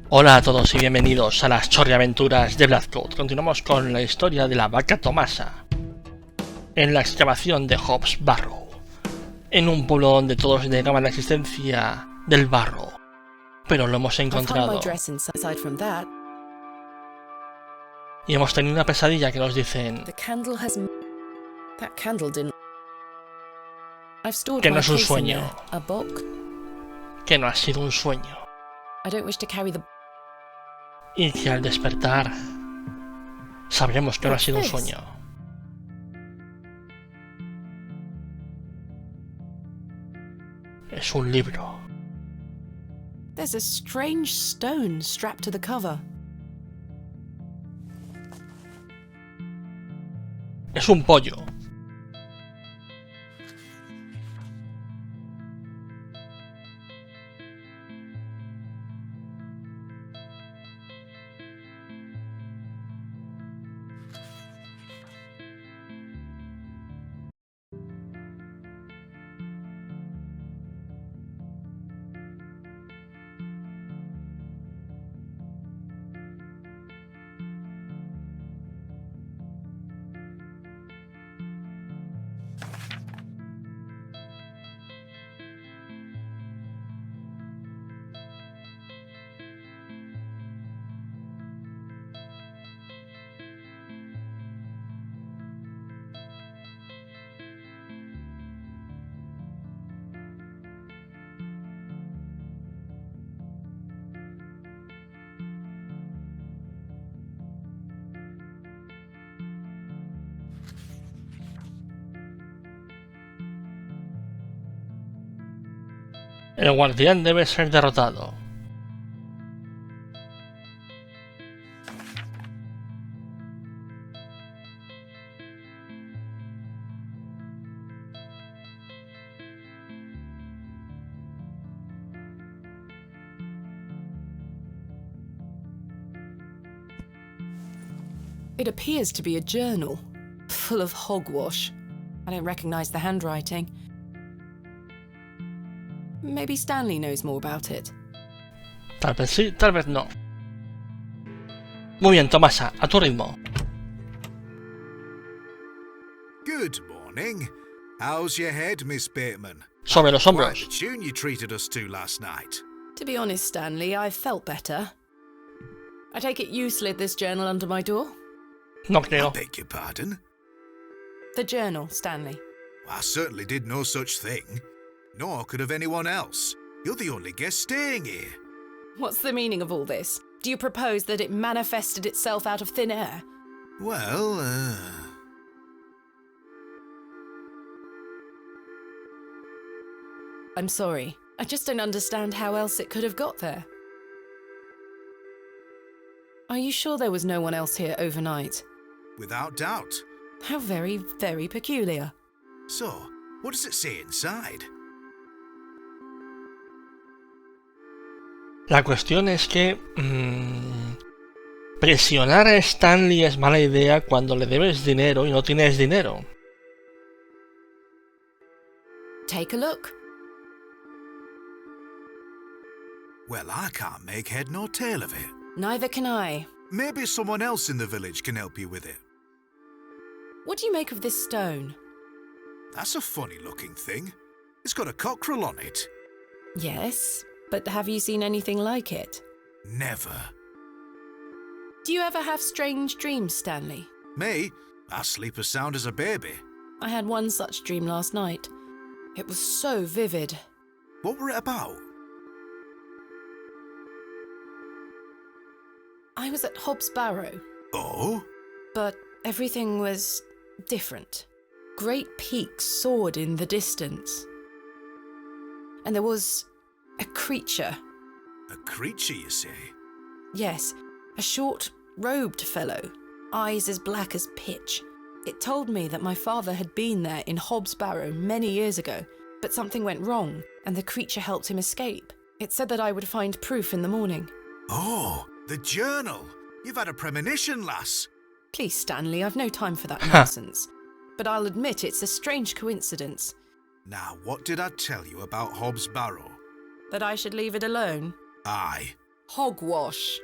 Hola a todos y bienvenidos a las chorriaventuras de Blackcoat. Continuamos con la historia de la vaca Tomasa en la excavación de Hobbs Barrow, en un pueblo donde todos negaban la existencia del barro, pero lo hemos encontrado. Y hemos tenido una pesadilla que nos dicen que no es un sueño, que no ha sido un sueño, y que al despertar sabremos que no ha sido un sueño. Es un libro. There's a strange stone strapped to the cover. Es un pollo. El guardián debe ser derrotado. It appears to be a journal, full of hogwash. I don't recognize the handwriting. Maybe Stanley knows more about it. Tal vez sí, tal vez no. Muy bien, Tomasa, a tu ritmo. Good morning. How's your head, Miss Bateman? Sobre los Quite hombros. the tune you treated us to last night. To be honest, Stanley, I felt better. I take it you slid this journal under my door? No I creo. beg your pardon? The journal, Stanley. I certainly did no such thing. Nor could have anyone else. You're the only guest staying here. What's the meaning of all this? Do you propose that it manifested itself out of thin air? Well, I'm sorry. I just don't understand how else it could have got there. Are you sure there was no one else here overnight? without doubt. How very, very peculiar. So, what does it say inside? La cuestión es que presionar a Stanley es mala idea cuando le debes dinero y no tienes dinero. Take a look. Well, I can't make head nor tail of it. Neither can I. Maybe someone else in the village can help you with it. What do you make of this stone? That's a funny-looking thing. It's got a cockerel on it. Yes, but have you seen anything like it? Never. Do you ever have strange dreams, Stanley? Me? I sleep as sound as a baby. I had one such dream last night. It was so vivid. What were it about? I was at Hobbs Barrow, Oh? but everything was different. Great peaks soared in the distance. And there was a creature. A creature, you say? Yes, a short, robed fellow, eyes as black as pitch. It told me that my father had been there in Hobbs Barrow many years ago, but something went wrong, and the creature helped him escape. It said that I would find proof in the morning. Oh, the journal. You've had a premonition, lass. Please, Stanley, I've no time for that nonsense. But I'll admit it's a strange coincidence. Now, what did I tell you about Hobbs Barrow? That I should leave it alone? Aye. Hogwash.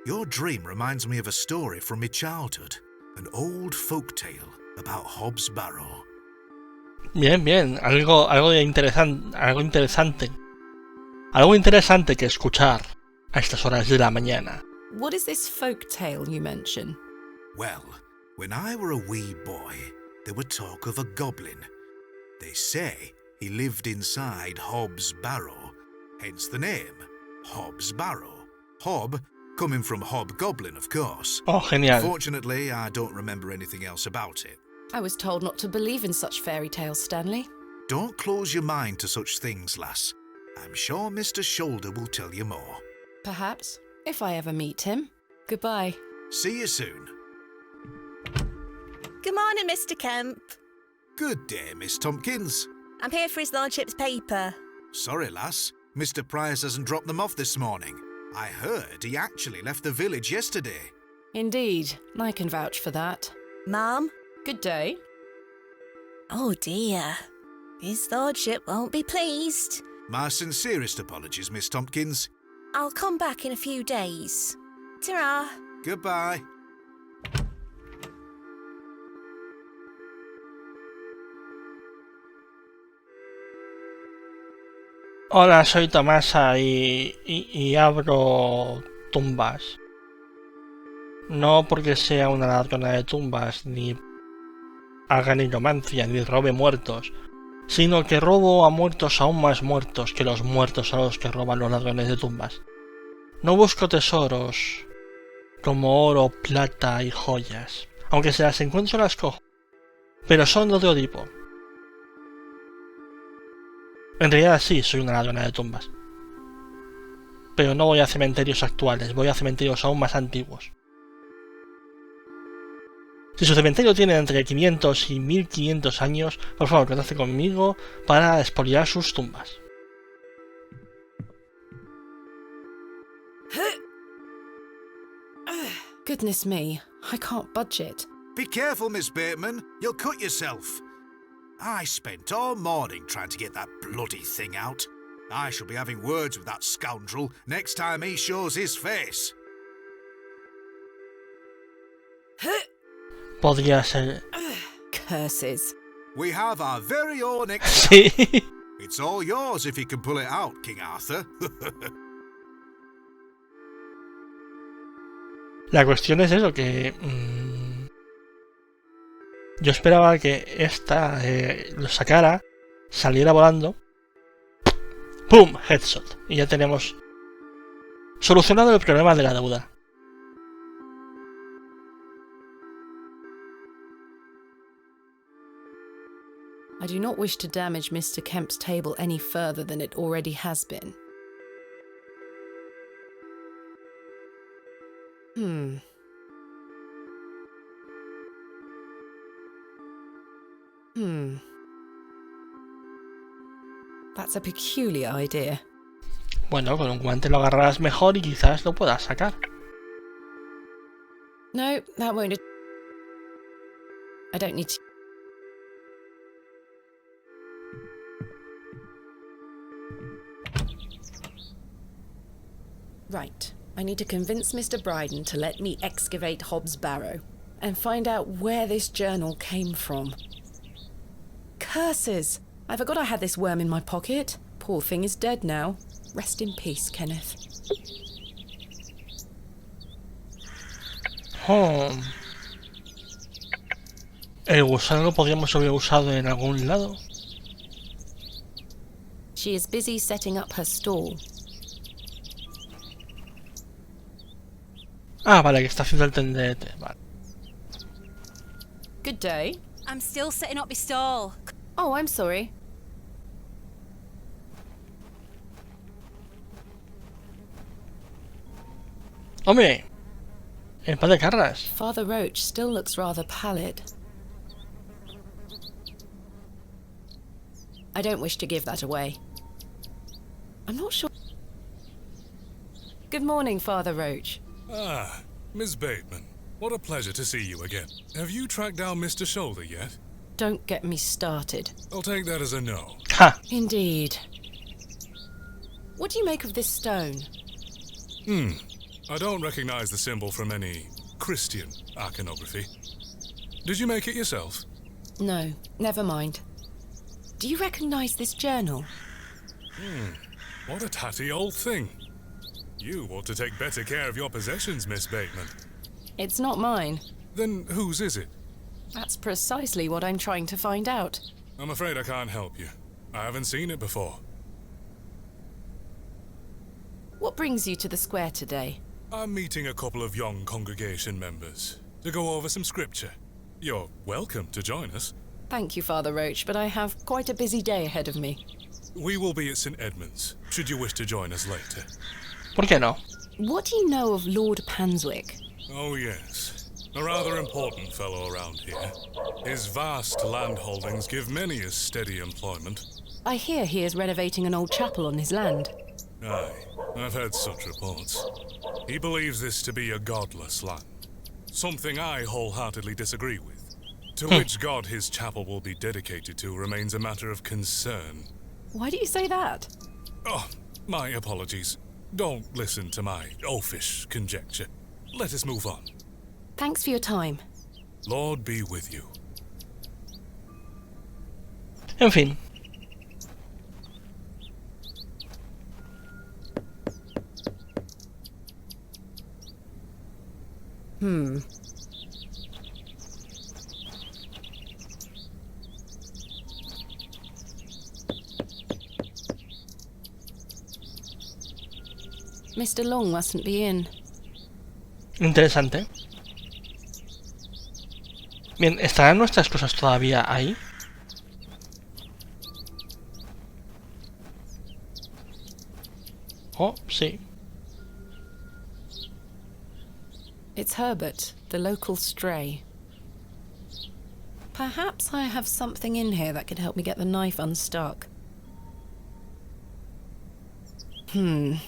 Your dream reminds me of a story from my childhood. An old folk tale about Hobbs Barrow. Bien, bien. Algo interesante. Algo interesante que escuchar a estas horas de la mañana. What is this folk tale you mention? Well, when I were a wee boy, there were talk of a goblin. They say he lived inside Hobbs Barrow, hence the name, Hobbs Barrow. Hob, coming from hobgoblin, of course. Oh, genial. Fortunately, I don't remember anything else about it. I was told not to believe in such fairy tales, Stanley. Don't close your mind to such things, lass. I'm sure Mr. Shoulder will tell you more. Perhaps, if I ever meet him. Goodbye. See you soon. Good morning, Mr. Kemp. Good day, Miss Tompkins. I'm here for his lordship's paper. Sorry, lass. Mr. Price hasn't dropped them off this morning. I heard he actually left the village yesterday. Indeed, I can vouch for that. Ma'am? Good day. Oh dear. His lordship won't be pleased. My sincerest apologies, Miss Tompkins. I'll come back in a few days. Ta-ra. Goodbye. Hola, soy Tomasa y abro tumbas. No porque sea una ladrona de tumbas, ni haga nigromancia, ni robe muertos, sino que robo a muertos aún más muertos que los muertos a los que roban los ladrones de tumbas. No busco tesoros como oro, plata y joyas, aunque se las encuentro las cojo, pero son de otro tipo. En realidad sí, soy una ladrona de tumbas. Pero no voy a cementerios actuales, voy a cementerios aún más antiguos. Si su cementerio tiene entre 500 y 1500 años, por favor, contacte conmigo para expoliar sus tumbas. Goodness me, I can't budge it. Be careful, Miss Bateman. You'll cut yourself. I spent all morning trying to get that bloody thing out. I shall be having words with that scoundrel next time he shows his face. Podría ser... Curses. We have our very own Sí. It's all yours if you can pull it out, King Arthur. La cuestión es eso, que... yo esperaba que esta lo sacara, saliera volando, ¡pum! Headshot. Y ya tenemos solucionado el problema de la deuda. I do not wish to damage Mr. Kemp's table any further than it already has been. That's a peculiar idea. Bueno, con un guante lo agarrarás mejor y quizás lo puedas sacar. No, that won't... I don't need to... Right. I need to convince Mr. Bryden to let me excavate Hobbs Barrow and find out where this journal came from. Curses! I forgot I had this worm in my pocket. Poor thing is dead now. Rest in peace, Kenneth. ¿El gusano lo podríamos haber usado en algún lado? She is busy setting up her stall. Ah, vale, que está haciendo el tendete. Vale. Good day. I'm still setting up my stall. Oh, I'm sorry. ¡Hombre! El par de carras. Father Roach still looks rather pallid. I don't wish to give that away. I'm not sure... Good morning, Father Roach. Ah, Miss Bateman. What a pleasure to see you again. Have you tracked down Mr. Shoulder yet? Don't get me started. I'll take that as a no. ¡Ja! Indeed. What do you make of this stone? I don't recognize the symbol from any Christian iconography. Did you make it yourself? No, never mind. Do you recognize this journal? What a tatty old thing. You ought to take better care of your possessions, Miss Bateman. It's not mine. Then whose is it? That's precisely what I'm trying to find out. I'm afraid I can't help you. I haven't seen it before. What brings you to the square today? I'm meeting a couple of young congregation members to go over some scripture. You're welcome to join us. Thank you, Father Roach, but I have quite a busy day ahead of me. We will be at St. Edmund's, should you wish to join us later. ¿Por qué no? What do you know of Lord Panswick? Oh yes, a rather important fellow around here. His vast land holdings give many a steady employment. I hear he is renovating an old chapel on his land. Aye, I've heard such reports. He believes this to be a godless land, something I wholeheartedly disagree with. To which god his chapel will be dedicated to remains a matter of concern. Why do you say that? Oh, my apologies. Don't listen to my oafish conjecture. Let us move on. Thanks for your time. Lord be with you. En fin. Mr. Long mustn't be in. Interesante. Bien, ¿estarán nuestras cosas todavía ahí? Oh, sí. It's Herbert, the local stray. Perhaps I have something in here that could help me get the knife unstuck. No,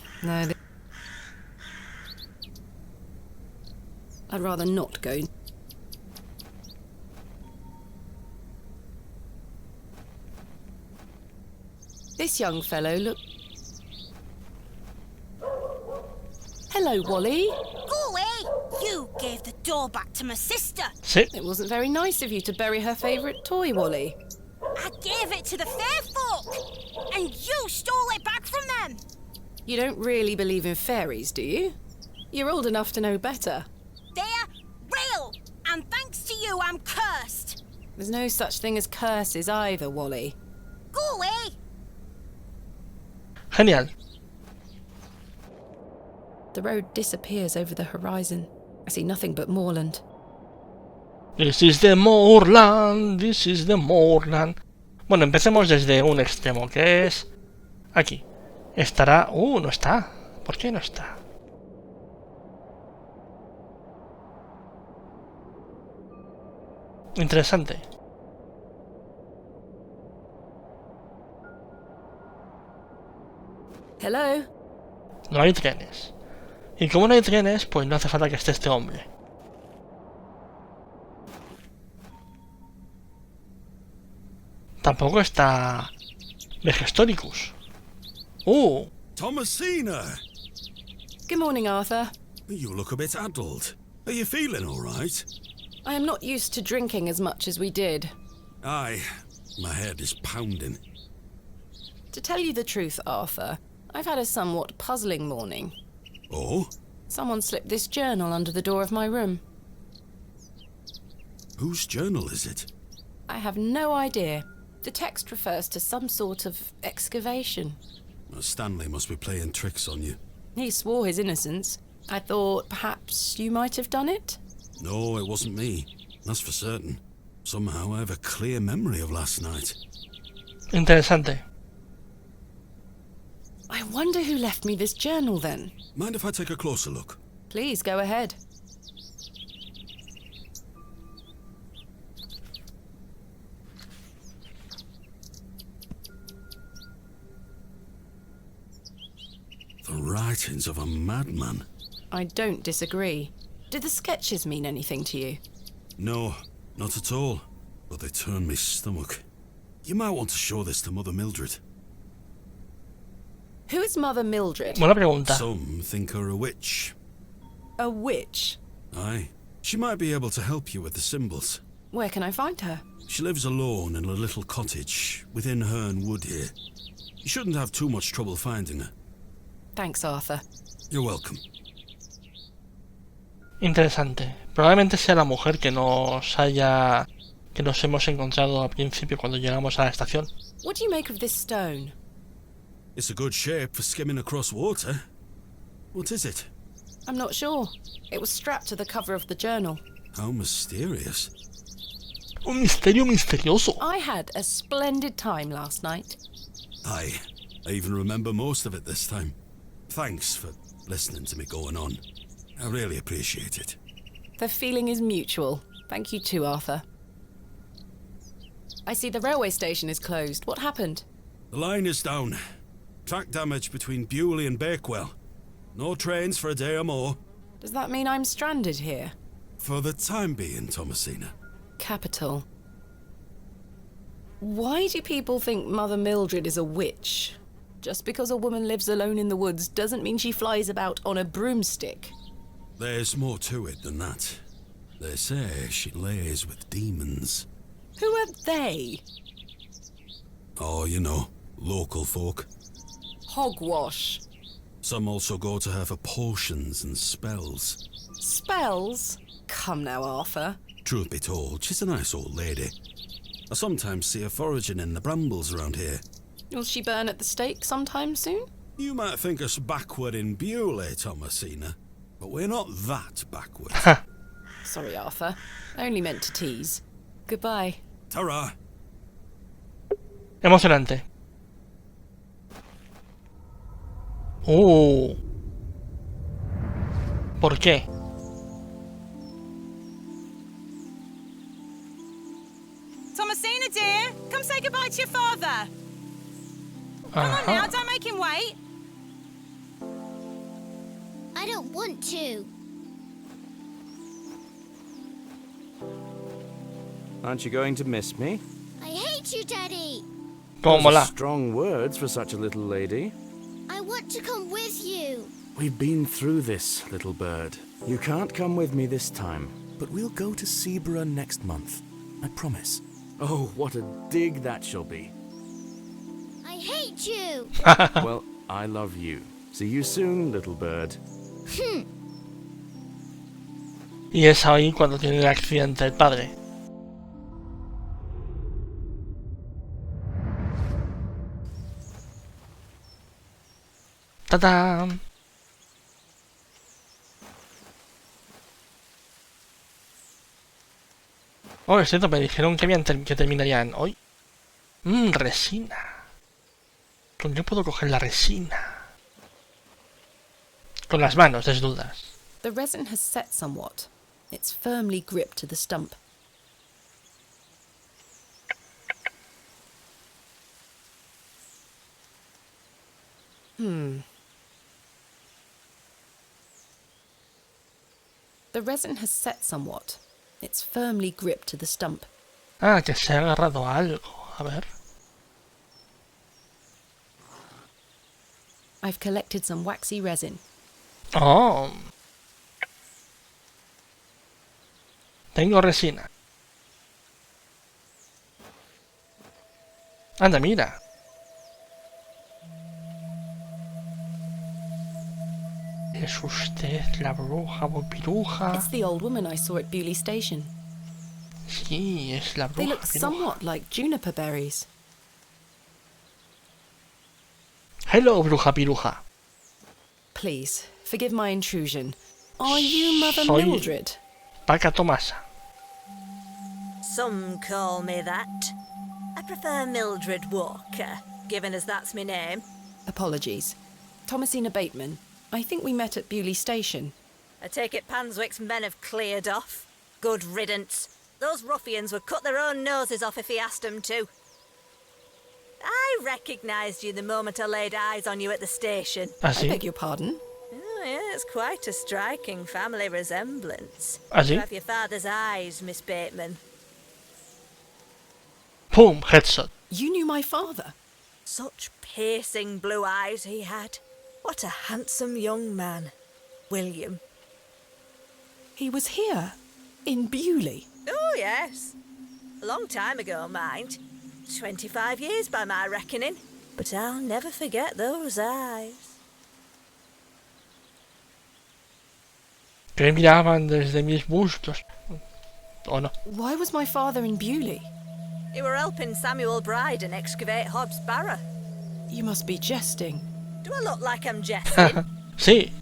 I'd rather not go. This young fellow look. Hello, Wally. Go away! You gave the door back to my sister. Sí. It wasn't very nice of you to bury her favourite toy, Wally. I gave it to the fair folk, and you stole it back from them. You don't really believe in fairies, do you? You're old enough to know better. They're real, and thanks to you, I'm cursed. There's no such thing as curses either, Wally. Go away! Genial. The road disappears over the horizon. I see nothing but moorland. This is the moorland, this is the moorland. Bueno, empecemos desde un extremo, que es aquí. Estará... no está. ¿Por qué no está? Interesante. Hello? No hay trenes. Y como no hay trenes, pues no hace falta que esté este hombre. Tampoco está Vegestoricus. Thomasina! Good morning, Arthur. You look a bit addled. Are you feeling all right? I am not used to drinking as much as we did. Aye, my head is pounding. To tell you the truth, Arthur, I've had a somewhat puzzling morning. Oh? Someone slipped this journal under the door of my room. Whose journal is it? I have no idea. The text refers to some sort of excavation. Stanley must be playing tricks on you. He swore his innocence. I thought perhaps you might have done it? No, it wasn't me. That's for certain. Somehow I have a clear memory of last night. Interesante. I wonder who left me this journal then. Mind if I take a closer look? Please go ahead. The writings of a madman. I don't disagree. Did the sketches mean anything to you? No, not at all. But they turn me stomach. You might want to show this to Mother Mildred. Who is Mother Mildred? Buena pregunta. Some think her a witch. A witch? Aye. She might be able to help you with the symbols. Where can I find her? She lives alone in a little cottage within Herne Wood here. You shouldn't have too much trouble finding her. Thanks, Arthur. You're welcome. Interesante. Probablemente sea la mujer que nos hemos encontrado al principio cuando llegamos a la estación. What do you make of this stone? It's a good shape for skimming across water. What is it? I'm not sure. It was strapped to the cover of the journal. How mysterious. Un misterio misterioso. I had a splendid time last night. Aye. I even remember most of it this time. Thanks for listening to me going on. I really appreciate it. The feeling is mutual. Thank you too, Arthur. I see the railway station is closed. What happened? The line is down. Track damage between Bewley and Bakewell. No trains for a day or more. Does that mean I'm stranded here? For the time being, Thomasina. Capital. Why do people think Mother Mildred is a witch? Just because a woman lives alone in the woods doesn't mean she flies about on a broomstick. There's more to it than that. They say she lays with demons. Who are they? Oh, you know, local folk. Hogwash. Some also go to her for potions and spells. Spells? Come now, Arthur. Truth be told, she's a nice old lady. I sometimes see her foraging in the brambles around here. Will she burn at the stake sometime soon? You might think us backward in Bewley, Thomasina, but we're not that backward. Sorry, Arthur. I only meant to tease. Goodbye. Ta-ra! Emocionante. ¿Por qué? Thomasina, dear, come say goodbye to your father. Come on now, don't make him wait. I don't want to. Aren't you going to miss me? I hate you, Daddy. Como Those are mola. strong words for such a little lady. I want to come with you. We've been through this, little bird. You can't come with me this time, but we'll go to Seaborough next month. I promise. Oh, what a dig that shall be. I hate you. Well, I love you. See you soon, little bird. Y es ahí cuando tiene el accidente el padre. ¡Tadam! Oh, es cierto, me dijeron que, que terminarían hoy. Resina. ¿Con qué puedo coger la resina? Con las manos, desnudas. The resin has set somewhat. It's firmly gripped to the stump. The resin has set somewhat. It's firmly gripped to the stump. Ah, que se ha agarrado a algo. A ver. I've collected some waxy resin. Oh. Tengo resina. Anda, mira. Es usted la bruja o piruja. It's the old woman I saw at Bewley Station. Sí, es la They bruja look piruja. somewhat like juniper berries. Hello, bruja piruja. Please, forgive my intrusion. Are you Mother Soy- Mildred? Vaca Tomasa. Some call me that. I prefer Mildred Walker, given as that's my name. Apologies. Thomasina Bateman. I think we met at Bewley Station. I take it Panswick's men have cleared off. Good riddance. Those ruffians would cut their own noses off if he asked them to. I recognised you the moment I laid eyes on you at the station. I Así. beg your pardon? Oh, yeah, it's quite a striking family resemblance. Así. You have your father's eyes, Miss Bateman. Pum, headshot. You knew my father? Such piercing blue eyes he had. What a handsome young man. William. He was here, in Bewley. Oh, yes. A long time ago, mind. 25 years by my reckoning. But I'll never forget those eyes. Que miraban desde mis bustos. ¿O no? Why was my father in Bewley? You were helping Samuel Bryden excavate Hobbs Barrow. You must be jesting. Do I look like I'm jesting? Sí.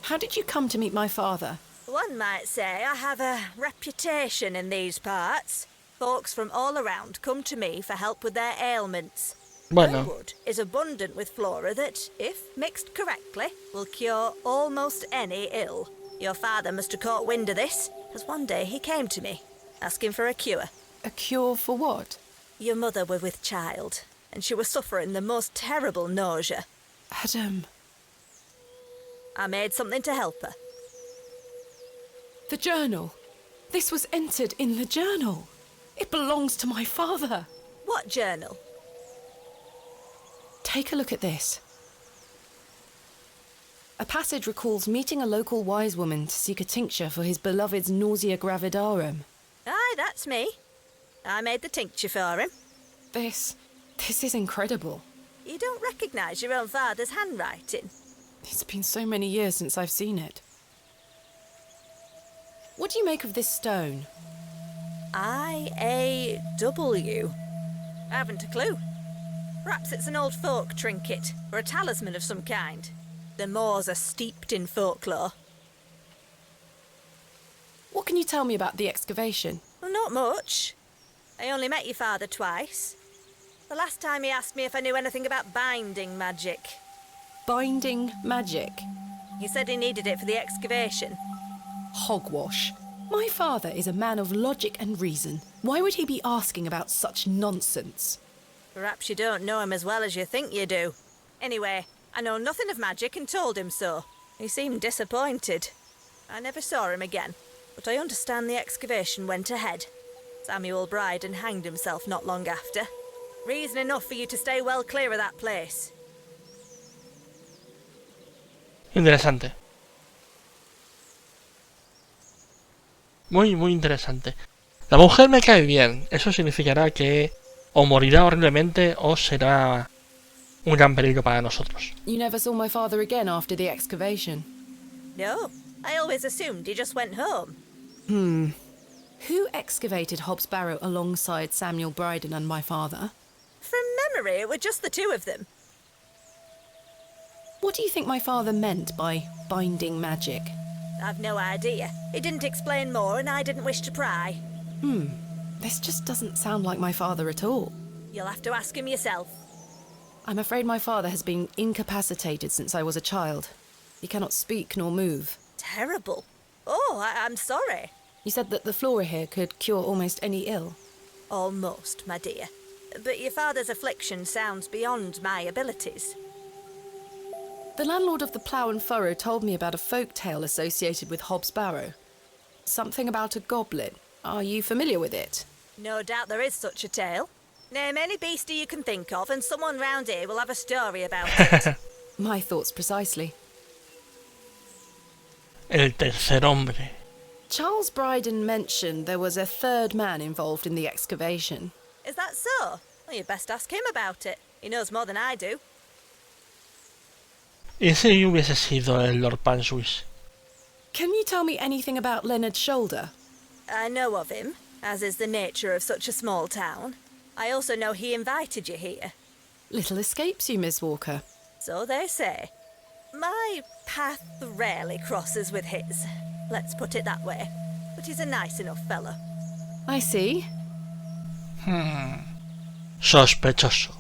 How did you come to meet my father? One might say I have a reputation in these parts. Folks from all around come to me for help with their ailments. Bueno. Wood is abundant with flora that, if mixed correctly, will cure almost any ill. Your father must have caught wind of this, as one day he came to me, asking for a cure. A cure for what? Your mother were with child, and she was suffering the most terrible nausea. Adam. I made something to help her. The journal. This was entered in the journal. It belongs to my father. What journal? Take a look at this. A passage recalls meeting a local wise woman to seek a tincture for his beloved's nausea gravidarum. Aye, that's me. I made the tincture for him. This is incredible. You don't recognise your own father's handwriting? It's been so many years since I've seen it. What do you make of this stone? I-A-W. I haven't a clue. Perhaps it's an old folk trinket, or a talisman of some kind. The moors are steeped in folklore. What can you tell me about the excavation? Well, not much. I only met your father twice. The last time he asked me if I knew anything about binding magic. Binding magic? He said he needed it for the excavation. Hogwash. My father is a man of logic and reason. Why would he be asking about such nonsense? Perhaps you don't know him as well as you think you do. Anyway, I know nothing of magic and told him so. He seemed disappointed. I never saw him again, but I understand the excavation went ahead. Samuel Bryden hanged himself not long after. Reason enough for you to stay well clear of that place. Interesante. Muy, muy interesante. La mujer me cae bien. Eso significará que o morirá horriblemente o será un gran peligro para nosotros. You never saw my father again after the excavation? No, I always assumed he just went home. Who excavated Hobbs Barrow alongside Samuel Bryden and my father? From memory, it were just the two of them. What do you think my father meant by binding magic? I've no idea. He didn't explain more and I didn't wish to pry. This just doesn't sound like my father at all. You'll have to ask him yourself. I'm afraid my father has been incapacitated since I was a child. He cannot speak nor move. Terrible. Oh, I'm sorry. You said that the flora here could cure almost any ill. Almost, my dear. But your father's affliction sounds beyond my abilities. The landlord of the Plough and Furrow told me about a folk tale associated with Hobbs Barrow. Something about a goblin. Are you familiar with it? No doubt there is such a tale. Name any beastie you can think of and someone round here will have a story about it. My thoughts precisely. El tercer hombre. Charles Bryden mentioned there was a third man involved in the excavation. Is that so? Well, you'd best ask him about it. He knows more than I do. ¿Y si hubiese sido el Lord Panswick? Can you tell me anything about Leonard's shoulder? I know of him, as is the nature of such a small town. I also know he invited you here. Little escapes you, Miss Walker. So they say. My path rarely crosses with his. Let's put it that way. But he's a nice enough fellow. I see. Sospechoso.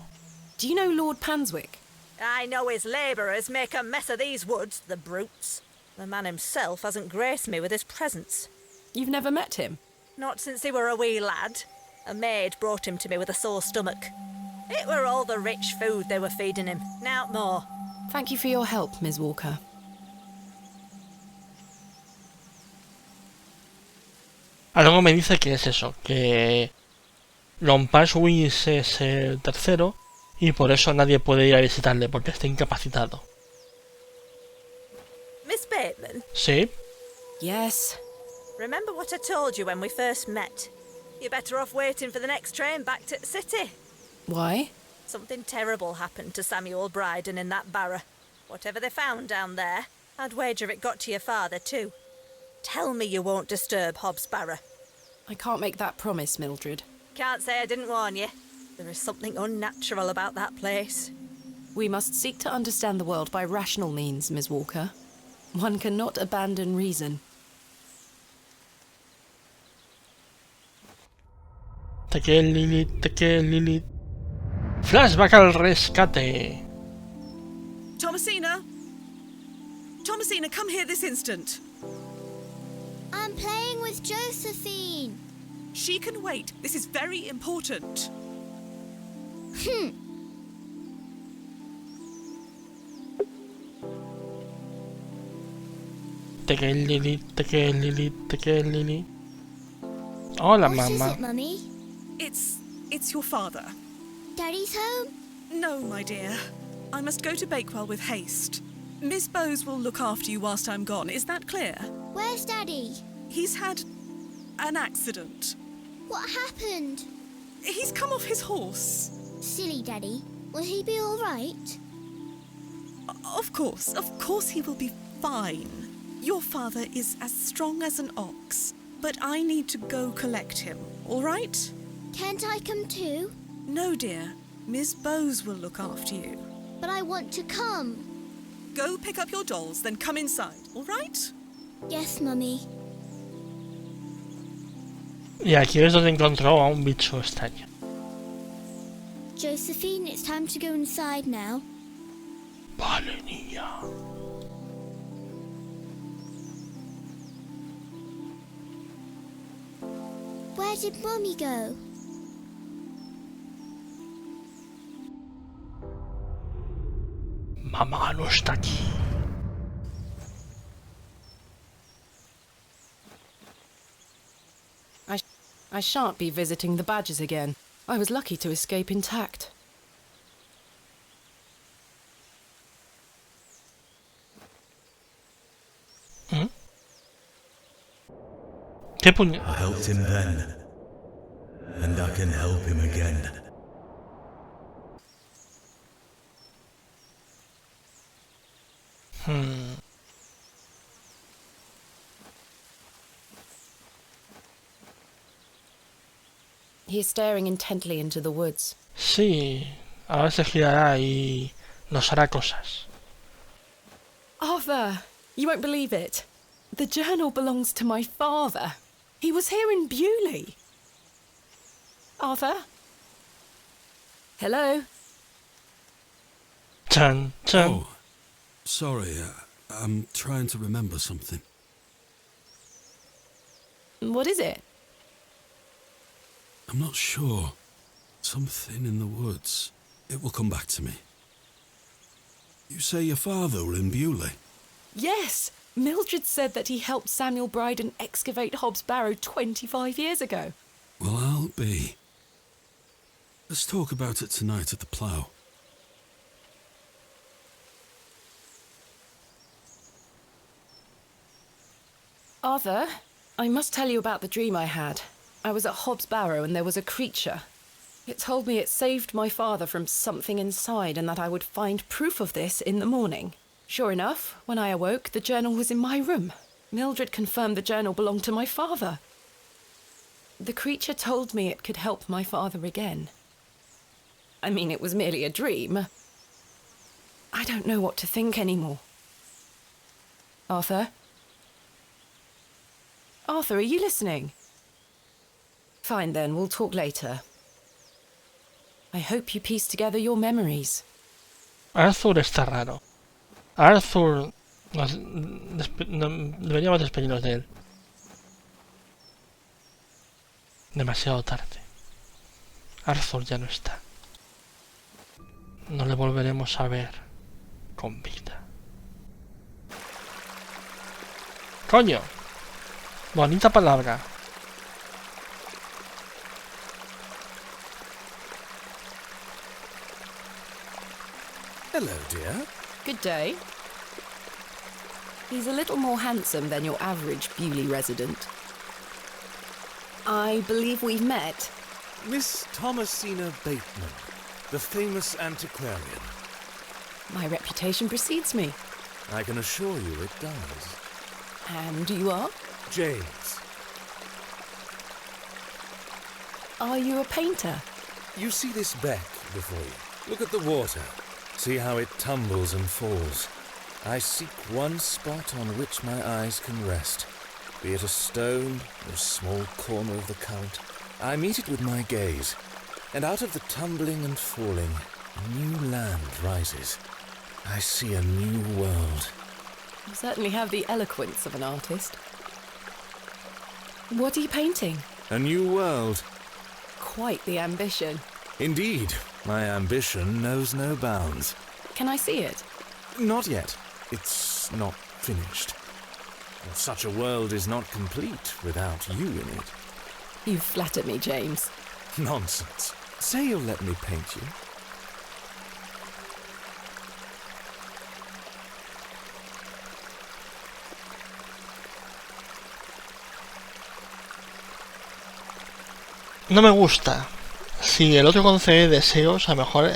Do you know Lord Panswick? I know his labourers make a mess of these woods, the brutes. The man himself hasn't graced me with his presence. You've never met him? Not since he were a wee lad. A maid brought him to me with a sore stomach. It were all the rich food they were feeding him, nowt more. Thank you for your help, Miss Walker. Algo me dice que es eso, que Lompaswis es el tercero y por eso nadie puede ir a visitarle porque está incapacitado. Miss Bateman, Sí, Yes. remember what I told you when we first met? You're better off waiting for the next train back to the city. Why? Something terrible happened to Samuel Bryden in that barrow. Whatever they found down there, I'd wager it got to your father too. Tell me you won't disturb Hobbs Barrow. I can't make that promise, Mildred. Can't say I didn't warn you. There is something unnatural about that place. We must seek to understand the world by rational means, Miss Walker. One cannot abandon reason. te quiero Lilith, te quiero Lilith. Flashback al rescate. Thomasina! Thomasina, come here this instant. I'm playing with Josephine. She can wait. This is very important. Te quiero Lilith, te quiero Lilith, te quiero Lilith. Hola, What is mamá. it, Mummy? It's your father. Daddy's home? No, my dear. I must go to Bakewell with haste. Miss Bowes will look after you whilst I'm gone. Is that clear? Where's Daddy? He's had an accident. What happened? He's come off his horse. Silly Daddy. Will he be all right? Of course he will be fine. Your father is as strong as an ox, but I need to go collect him, all right? Can't I come too? No, dear. Miss Bowes will look after you. But I want to come. Go pick up your dolls, then come inside, all right? Yes, Mummy. Y aquí es donde encontró a un bicho extraño. Josephine, it's time to go inside now. Vale, niña. Where did Mummy go? Mamá no está aquí. I shan't be visiting the Badgers again. I was lucky to escape intact. ¿Qué puño? I helped him then, and I can help him again. He is staring intently into the woods. Sí, ahora se girará y nos hará cosas. Arthur, you won't believe it. The journal belongs to my father. He was here in Bewley. Arthur? Hello? Chan, chan. Oh, sorry, I'm trying to remember something. What is it? I'm not sure. Something in the woods. It will come back to me. You say your father were in Bewley? Yes, Mildred said that he helped Samuel Bryden excavate Hobbs Barrow 25 years ago. Well, I'll be. Let's talk about it tonight at the plough. Arthur, I must tell you about the dream I had. I was at Hobbs Barrow and there was a creature. It told me it saved my father from something inside and that I would find proof of this in the morning. Sure enough, when I awoke, the journal was in my room. Mildred confirmed the journal belonged to my father. The creature told me it could help my father again. I mean, it was merely a dream. I don't know what to think anymore. Arthur? Arthur, are you listening? Fine then, we'll talk later. I hope you piece together your memories. Arthur está raro. Arthur... deberíamos despedirnos de él. Demasiado tarde. Arthur ya no está. No le volveremos a ver con vida. ¡Coño! Bonita palabra. Hello, dear. Good day. He's a little more handsome than your average Bewley resident. I believe we've met. Miss Thomasina Bateman, the famous antiquarian. My reputation precedes me. I can assure you it does. And you are? James. Are you a painter? You see this beck before you. Look at the water. See how it tumbles and falls. I seek one spot on which my eyes can rest. Be it a stone or a small corner of the current, I meet it with my gaze, and out of the tumbling and falling, a new land rises. I see a new world. You certainly have the eloquence of an artist. What are you painting? A new world. Quite the ambition. Indeed, my ambition knows no bounds. Can I see it? Not yet. It's not finished. Such a world is not complete without you in it. You flatter me, James. Nonsense. Say you'll let me paint you. No me gusta. Si el otro concede deseos, a lo mejor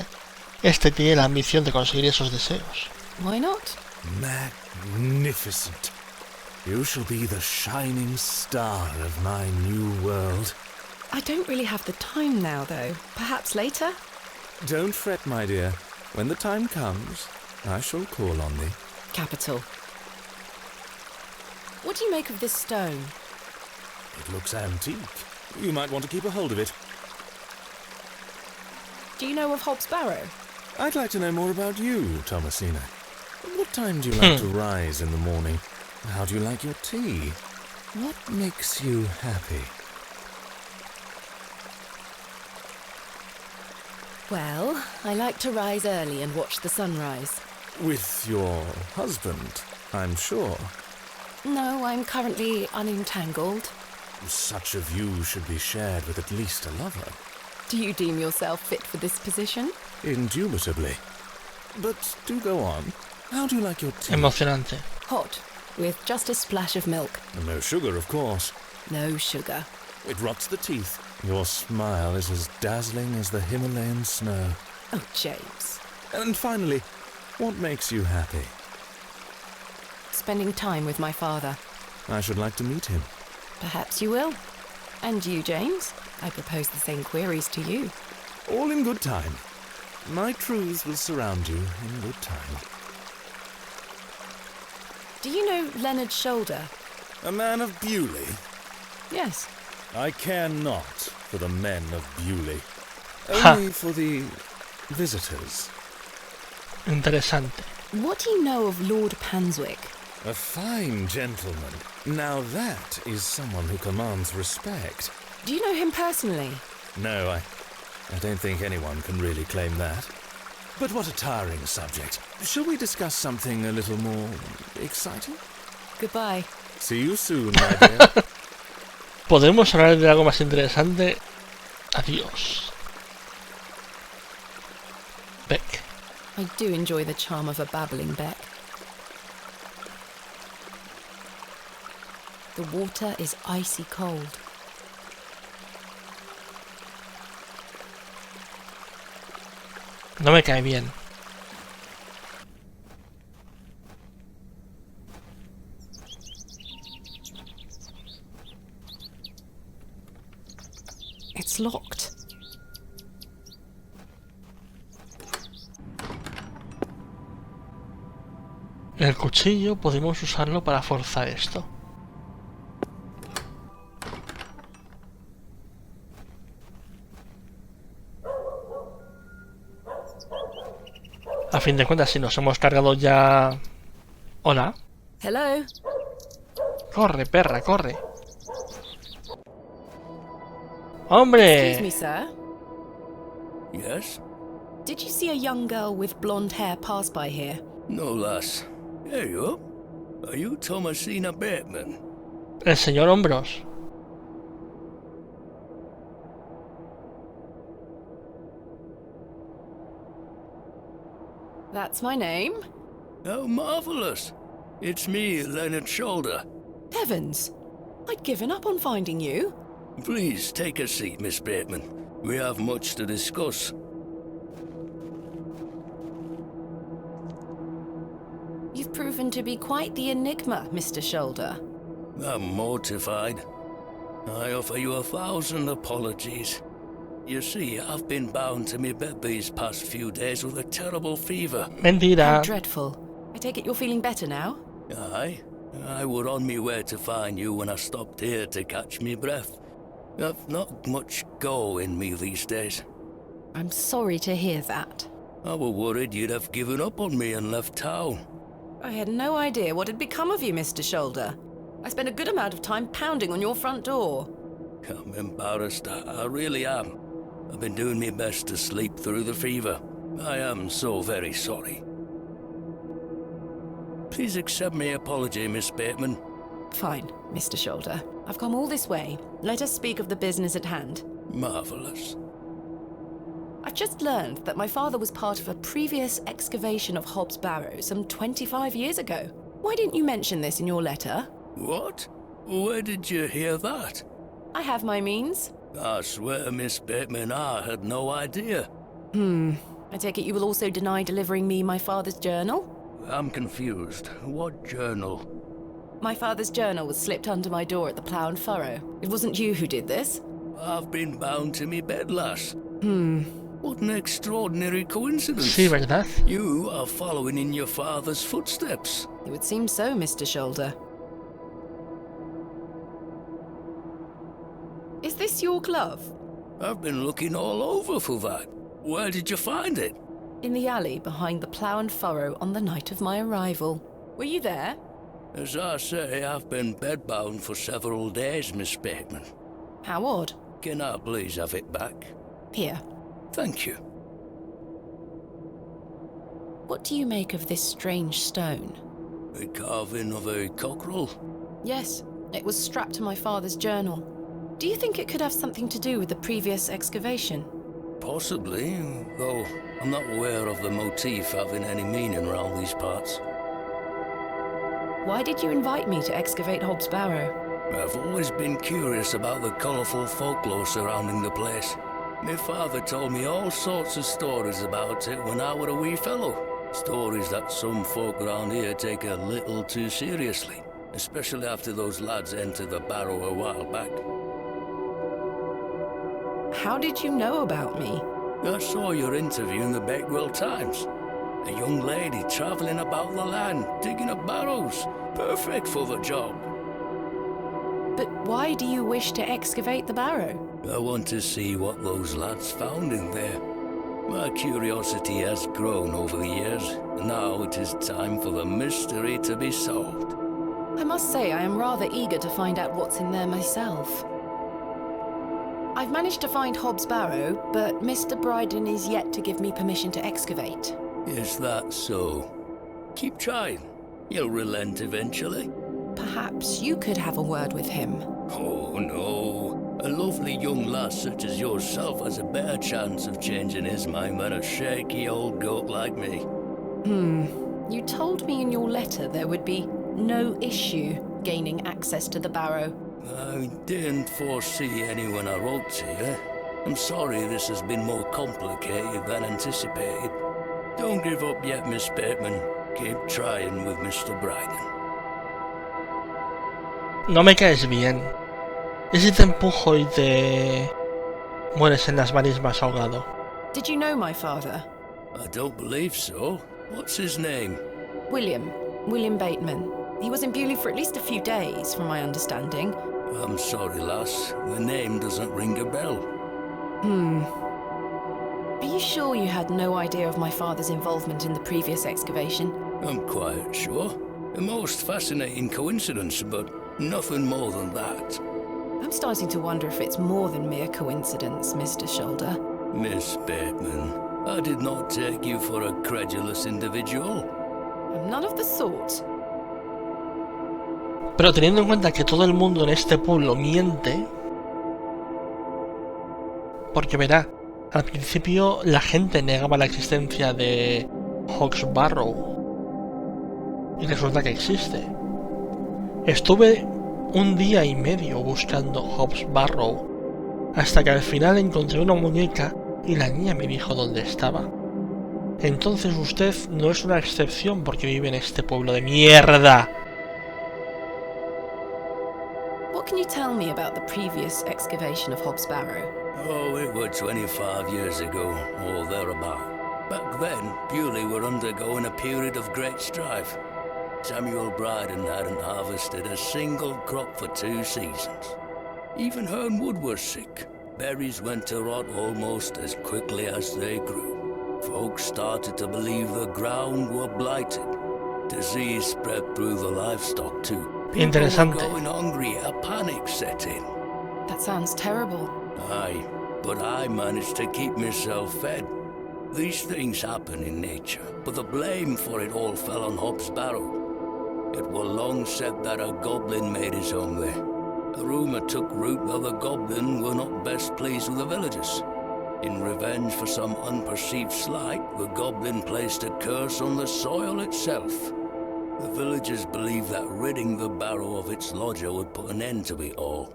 este tiene la ambición de conseguir esos deseos. Why not? Magnificent. You shall be the shining star of my new world. I don't really have the time now, though. Perhaps later? Don't fret, my dear. When the time comes, I shall call on thee. Capital. What do you make of this stone? It looks antique. You might want to keep a hold of it. Do you know of Hobbs Barrow? I'd like to know more about you, Thomasina. What time do you like to rise in the morning? How do you like your tea? What makes you happy? Well, I like to rise early and watch the sunrise. With your husband, I'm sure. No, I'm currently unentangled. Such a view should be shared with at least a lover. Do you deem yourself fit for this position? Indubitably. But do go on. How do you like your tea? Emocionante. Hot, with just a splash of milk. No sugar, of course. No sugar. It rots the teeth. Your smile is as dazzling as the Himalayan snow. Oh, James. And finally, what makes you happy? Spending time with my father. I should like to meet him. Perhaps you will. And you, James? I propose the same queries to you. All in good time. My truths will surround you in good time. Do you know Leonard Shoulder? A man of Bewley? Yes. I care not for the men of Bewley. Ha. Only for the visitors. Interesante. What do you know of Lord Panswick? A fine gentleman. Now that is someone who commands respect. Do you know him personally? No, I don't think anyone can really claim that. But what a tiring subject. Shall we discuss something a little more exciting? Goodbye. See you soon, my dear. ¿Podemos hablar de algo más interesante? Adiós. Beck. I do enjoy the charm of a babbling beck. The water is icy cold. No me cae bien. It's locked. El cuchillo podemos usarlo para forzar esto. A fin de cuentas, si nos hemos cargado ya... Hola. Hello? Corre, perra, corre. Excuse ¡Hombre! me, sir. Yes? Did you see a young girl with blonde hair pass by here? No, lass. There you are. Are you Thomasina Bateman? El señor Hombros. That's my name. How marvellous. It's me, Leonard Shoulder. Heavens! I'd given up on finding you. Please take a seat, Miss Bateman. We have much to discuss. You've proven to be quite the enigma, Mr. Shoulder. I'm mortified. I offer you 1,000 apologies. You see, I've been bound to me bed these past few days with a terrible fever. Mentira. How dreadful. I take it you're feeling better now? Aye. I were on me way to find you when I stopped here to catch me breath. I've not much go in me these days. I'm sorry to hear that. I were worried you'd have given up on me and left town. I had no idea what had become of you, Mr. Shoulder. I spent a good amount of time pounding on your front door. I'm embarrassed. I really am. I've been doing my best to sleep through the fever. I am so very sorry. Please accept my apology, Miss Bateman. Fine, Mr. Shoulder. I've come all this way. Let us speak of the business at hand. Marvellous. I've just learned that my father was part of a previous excavation of Hobbs Barrow some 25 years ago. Why didn't you mention this in your letter? What? Where did you hear that? I have my means. I swear, Miss Bateman, I had no idea. I take it you will also deny delivering me my father's journal? I'm confused. What journal? My father's journal was slipped under my door at the Plough and Furrow. It wasn't you who did this? I've been bound to me bed, lass. What an extraordinary coincidence. Sí, ¿verdad? You are following in your father's footsteps. It would seem so, Mr. Shoulder. Is this your glove? I've been looking all over for that. Where did you find it? In the alley behind the Plough and Furrow on the night of my arrival. Were you there? As I say, I've been bedbound for several days, Miss Bateman. How odd. Can I please have it back? Here. Thank you. What do you make of this strange stone? A carving of a cockerel? Yes, it was strapped to my father's journal. Do you think it could have something to do with the previous excavation? Possibly, though I'm not aware of the motif having any meaning around these parts. Why did you invite me to excavate Hobbs Barrow? I've always been curious about the colourful folklore surrounding the place. My father told me all sorts of stories about it when I were a wee fellow. Stories that some folk around here take a little too seriously, especially after those lads entered the Barrow a while back. How did you know about me? I saw your interview in the Bakewell Times. A young lady travelling about the land, digging up barrows. Perfect for the job. But why do you wish to excavate the Barrow? I want to see what those lads found in there. My curiosity has grown over the years, and now it is time for the mystery to be solved. I must say I am rather eager to find out what's in there myself. I've managed to find Hobbs Barrow, but Mr. Bryden is yet to give me permission to excavate. Is that so? Keep trying. You'll relent eventually. Perhaps you could have a word with him. Oh, no. A lovely young lass such as yourself has a better chance of changing his mind than a shaky old goat like me. You told me in your letter there would be no issue gaining access to the Barrow. I didn't foresee any when I wrote to you. I'm sorry this has been more complicated than anticipated. Don't give up yet, Miss Bateman. Keep trying with Mr. Bryden. No me caes bien. ¿Y si te empujo y te mueres en las marismas ahogado? Did you know my father? I don't believe so. What's his name? William Bateman. He was in Bewley for at least a few days, from my understanding. I'm sorry, lass. The name doesn't ring a bell. Are you sure you had no idea of my father's involvement in the previous excavation? I'm quite sure. A most fascinating coincidence, but nothing more than that. I'm starting to wonder if it's more than mere coincidence, Mr. Shoulder. Miss Bateman, I did not take you for a credulous individual. I'm none of the sort. Pero teniendo en cuenta que todo el mundo en este pueblo miente, porque verá, al principio la gente negaba la existencia de Hobbs Barrow. Y resulta que existe. Estuve un día y medio buscando Hobbs Barrow hasta que al final encontré una muñeca y la niña me dijo dónde estaba. Entonces usted no es una excepción porque vive en este pueblo de mierda. What can you tell me about the previous excavation of Hobbs Barrow? Oh, it was 25 years ago, or thereabout. Back then, Bewley were undergoing a period of great strife. Samuel Bryden hadn't harvested a single crop for 2 seasons. Even Hernwood was sick. Berries went to rot almost as quickly as they grew. Folks started to believe the ground were blighted. Disease spread through the livestock too. People were going hungry, a panic set in. That sounds terrible. Aye, but I managed to keep myself fed. These things happen in nature, but the blame for it all fell on Hobbs Barrow. It was long said that a goblin made his home there. A rumour took root that the goblin were not best pleased with the villagers. In revenge for some unperceived slight, the goblin placed a curse on the soil itself. The villagers believed that ridding the barrow of its lodger would put an end to it all.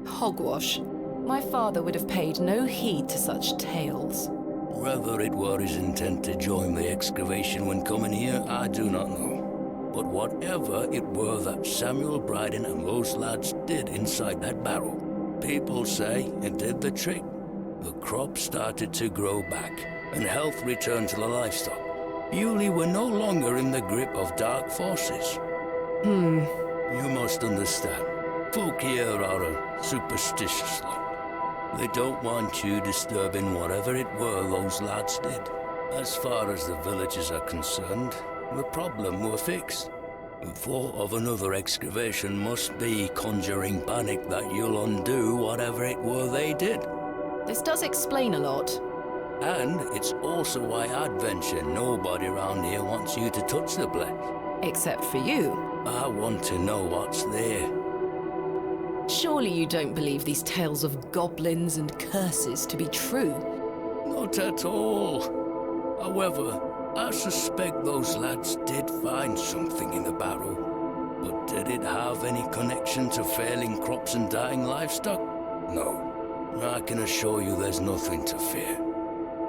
Hogwash. My father would have paid no heed to such tales. Whether it were his intent to join the excavation when coming here, I do not know. But whatever it were that Samuel Bryden and those lads did inside that barrow, people say it did the trick. The crop started to grow back, and health returned to the livestock. Bewley were no longer in the grip of dark forces. You must understand, folk here are a superstitious lot. They don't want you disturbing whatever it were those lads did. As far as the villagers are concerned, the problem were fixed. The thought of another excavation must be conjuring panic that you'll undo whatever it were they did. This does explain a lot. And it's also why I'd venture nobody around here wants you to touch the place. Except for you. I want to know what's there. Surely you don't believe these tales of goblins and curses to be true? Not at all. However, I suspect those lads did find something in the barrow. But did it have any connection to failing crops and dying livestock? No. I can assure you there's nothing to fear.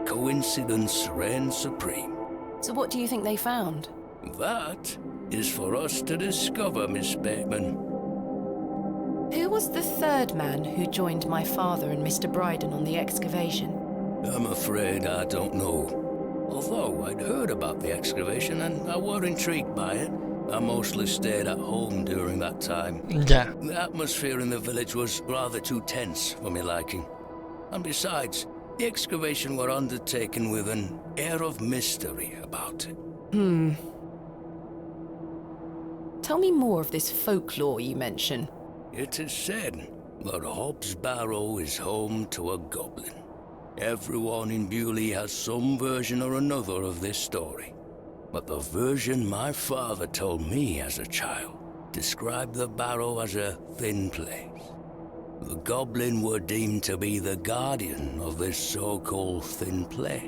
Coincidence reigns supreme. So what do you think they found? That is for us to discover, Miss Bateman. Who was the third man who joined my father and Mr. Bryden on the excavation? I'm afraid I don't know. Although I'd heard about the excavation and I were intrigued by it, I mostly stayed at home during that time. Yeah. The atmosphere in the village was rather too tense for my liking. And besides, the excavation were undertaken with an air of mystery about it. Tell me more of this folklore you mention. It is said that Hobbs Barrow is home to a goblin. Everyone in Bewley has some version or another of this story. But the version my father told me as a child described the barrow as a thin place. The goblin were deemed to be the guardian of this so-called thin place.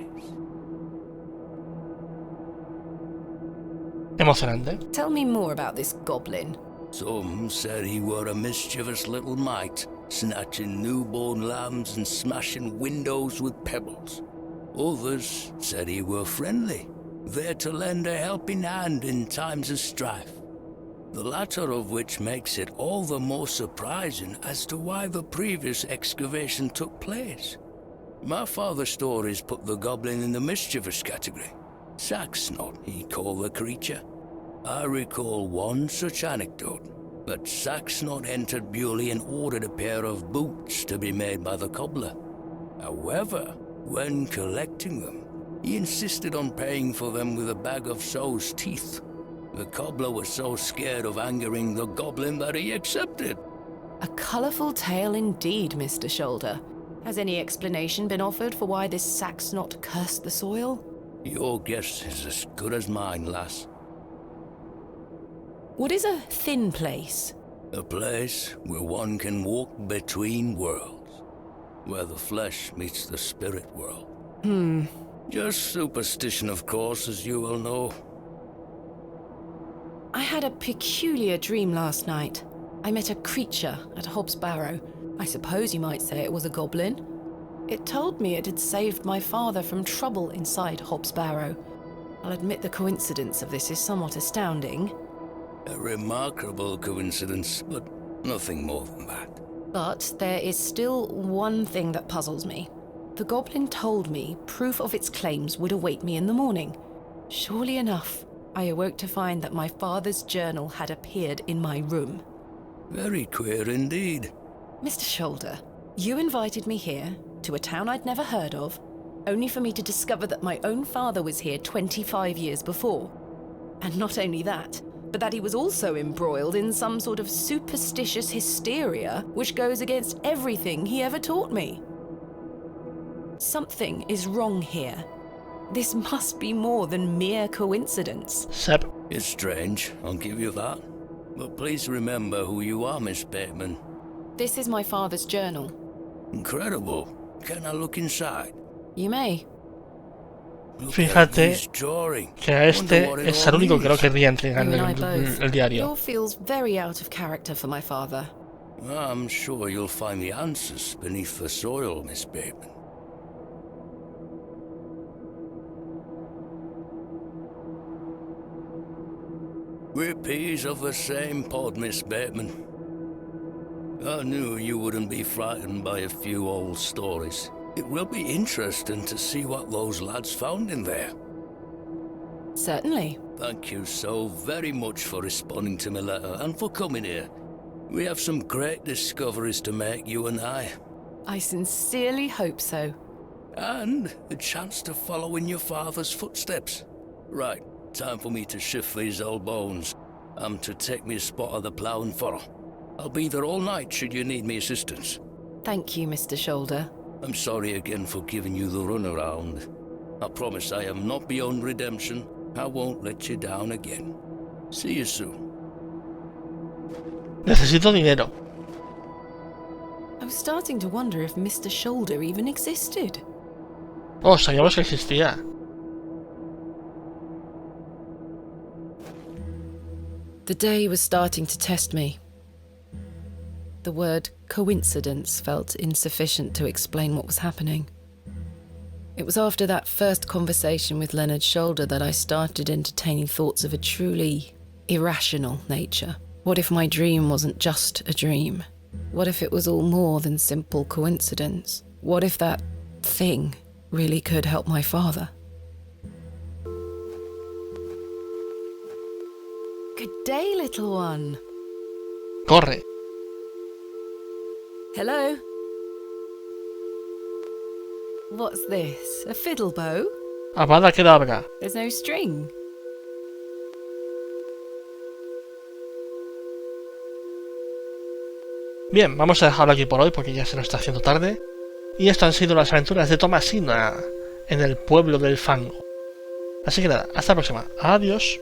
Emocionante. Tell me more about this goblin. Some said he were a mischievous little mite, snatching newborn lambs and smashing windows with pebbles. Others said he were friendly, there to lend a helping hand in times of strife. The latter of which makes it all the more surprising as to why the previous excavation took place. My father's stories put the goblin in the mischievous category. Saxnot, he called the creature. I recall one such anecdote, that Saxnot entered Bewley and ordered a pair of boots to be made by the cobbler. However, when collecting them, he insisted on paying for them with a bag of sow's teeth. The cobbler was so scared of angering the goblin that he accepted. A colourful tale indeed, Mr. Shoulder. Has any explanation been offered for why this Saxnot cursed the soil? Your guess is as good as mine, lass. What is a thin place? A place where one can walk between worlds, where the flesh meets the spirit world. Just superstition, of course, as you well know. I had a peculiar dream last night. I met a creature at Hobbs Barrow. I suppose you might say it was a goblin. It told me it had saved my father from trouble inside Hobbs Barrow. I'll admit the coincidence of this is somewhat astounding. A remarkable coincidence, but nothing more than that. But there is still one thing that puzzles me. The goblin told me proof of its claims would await me in the morning. Surely enough, I awoke to find that my father's journal had appeared in my room. Very queer indeed. Mr. Shoulder, you invited me here, to a town I'd never heard of, only for me to discover that my own father was here 25 years before. And not only that, but that he was also embroiled in some sort of superstitious hysteria which goes against everything he ever taught me. Something is wrong here. This must be more than mere coincidence. Sep. It's strange, I'll give you that. But please remember who you are, Miss Bateman. This is my father's journal. Incredible. Can I look inside? You may. Fíjate que a este es el único que creo que querría entregar el diario. It all feels very out of character for my father. I'm sure you'll find the answers beneath the soil, Miss Bateman. We're peas of the same pod, Miss Bateman. I knew you wouldn't be frightened by a few old stories. It will be interesting to see what those lads found in there. Certainly. Thank you so very much for responding to my letter and for coming here. We have some great discoveries to make, you and I. I sincerely hope so. And a chance to follow in your father's footsteps. Right, time for me to shift these old bones. I'm to take me a spot of the plough and furrow. I'll be there all night should you need me assistance. Thank you, Mr. Shoulder. I'm sorry again for giving you the runaround. I promise I am not beyond redemption. I won't let you down again. See you soon. Necesito dinero. I was starting to wonder if Mr. Shoulder even existed. Oh, sabíamos que existía. The day was starting to test me. The word coincidence felt insufficient to explain what was happening. It was after that first conversation with Leonard Shoulder that I started entertaining thoughts of a truly irrational nature. What if my dream wasn't just a dream? What if it was all more than simple coincidence? What if that thing really could help my father? Good day, little one. Corre. Hello? What's this? A fiddle bow? Avada Kedavra. There's no string. Bien, vamos a dejarlo aquí por hoy porque ya se nos está haciendo tarde. Y esto han sido las aventuras de Thomasina en el pueblo del fango. Así que nada, hasta la próxima. Adiós.